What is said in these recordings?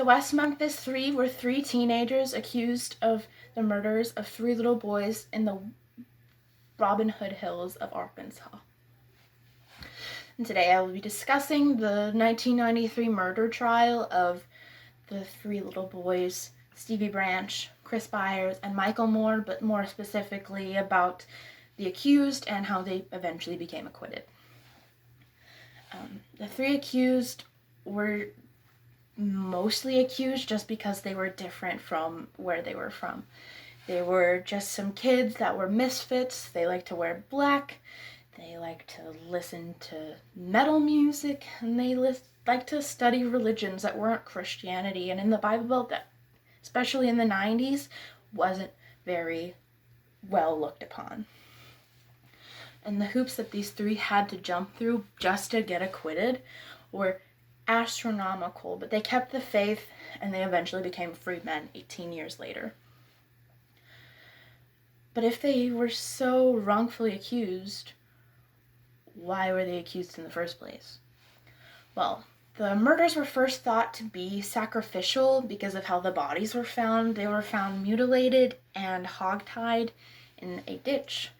The West Memphis Three were three teenagers accused of the murders of three little boys in the Robin Hood Hills of Arkansas. And today I will be discussing the 1993 murder trial of the three little boys, Stevie Branch, Chris Byers, and Michael Moore, but more specifically about the accused and how they eventually became acquitted. The three accused were mostly accused just because they were different from where they were from. They were just some kids that were misfits. They liked to wear black. They liked to listen to metal music, and they liked to study religions that weren't Christianity. And in the Bible Belt, that, especially in the 90s, wasn't very well looked upon. And the hoops that these three had to jump through just to get acquitted were astronomical, but they kept the faith, and they eventually became free men 18 years later. But if they were so wrongfully accused, why were they accused in the first place? Well, the murders were first thought to be sacrificial because of how the bodies were found. They were found mutilated and hogtied in a ditch.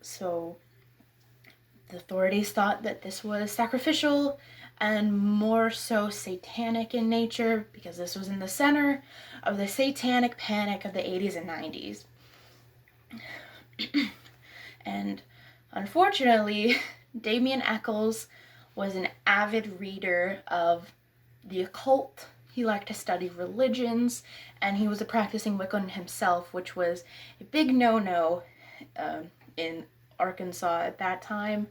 So the authorities thought that this was sacrificial and more so satanic in nature because this was in the center of the satanic panic of the 80s and 90s. And unfortunately, Damien Echols was an avid reader of the occult. He liked to study religions, and he was a practicing Wiccan himself, which was a big no-no in Arkansas at that time.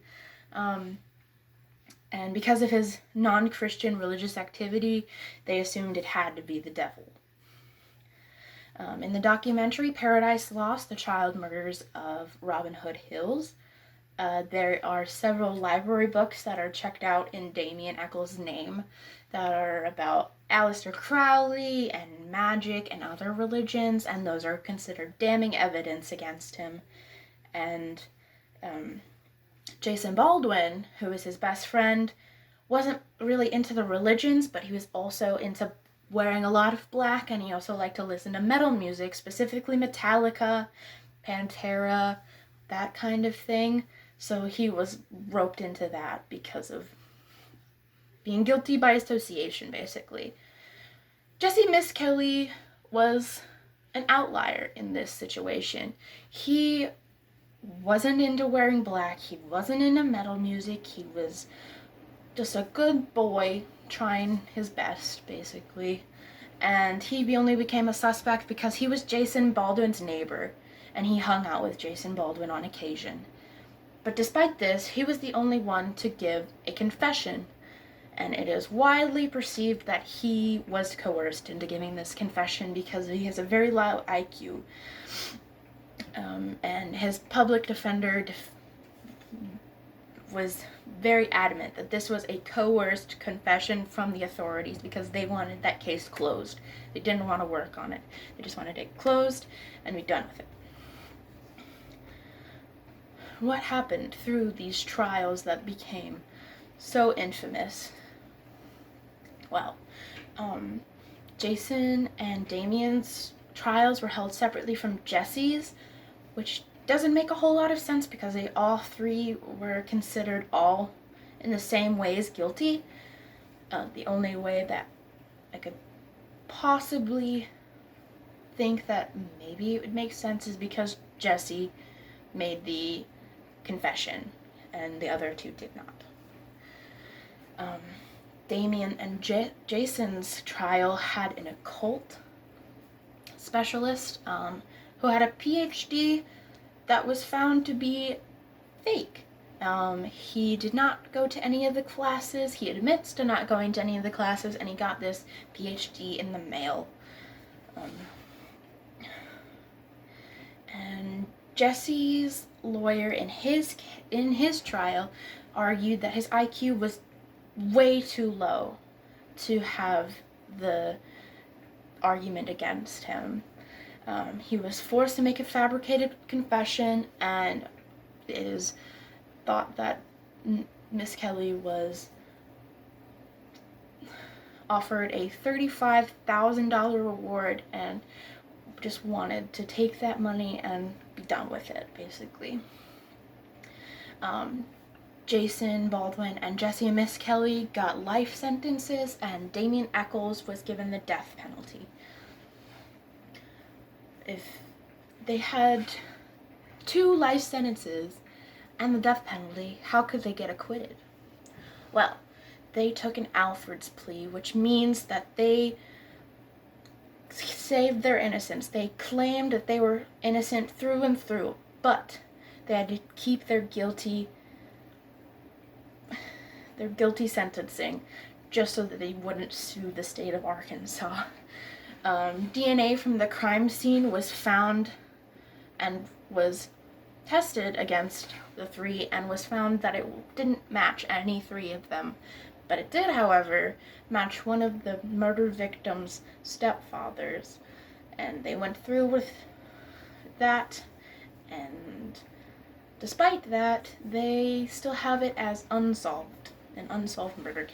And because of his non-Christian religious activity, they assumed it had to be the devil. In the documentary Paradise Lost, The Child Murders of Robin Hood Hills, there are several library books that are checked out in Damien Echols' name that are about Aleister Crowley and magic and other religions, and those are considered damning evidence against him. And Jason Baldwin, who is his best friend, wasn't really into the religions, but he was also into wearing a lot of black, and he also liked to listen to metal music, specifically Metallica, Pantera, that kind of thing. So he was roped into that because of being guilty by association, basically. Jesse Misskelley was an outlier in this situation. He wasn't into wearing black, he wasn't into metal music, he was just a good boy trying his best, basically. And he only became a suspect because he was Jason Baldwin's neighbor, and he hung out with Jason Baldwin on occasion. But despite this, he was the only one to give a confession, and it is widely perceived that he was coerced into giving this confession because he has a very low IQ. And his public defender was very adamant that this was a coerced confession from the authorities because they wanted that case closed. They didn't want to work on it. They just wanted it closed and be done with it. What happened through these trials that became so infamous? Well, Jason and Damien's trials were held separately from Jesse's, which doesn't make a whole lot of sense because they all three were considered all in the same ways guilty. The only way that I could possibly think that maybe it would make sense is because Jesse made the confession and the other two did not. Damien and Jason's trial had an occult specialist who had a PhD that was found to be fake. He did not go to any of the classes. He admits to not going to any of the classes, and he got this PhD in the mail. And Jesse's lawyer in his trial argued that his IQ was way too low to have the argument against him. He was forced to make a fabricated confession, and it is thought that Misskelley was offered a $35,000 reward and just wanted to take that money and be done with it, basically. Jason Baldwin and Jessie Misskelley got life sentences, and Damien Echols was given the death penalty. If they had 2 life sentences and the death penalty, how could they get acquitted? Well, they took an Alford's plea, which means that they saved their innocence. They claimed that they were innocent through and through, but they had to keep their guilty sentencing just so that they wouldn't sue the state of Arkansas. DNA from the crime scene was found and was tested against the 3 and was found that it didn't match any 3 of them. But it did, however, match one of the murder victim's stepfathers. And they went through with that, and despite that, they still have it as an unsolved murder case.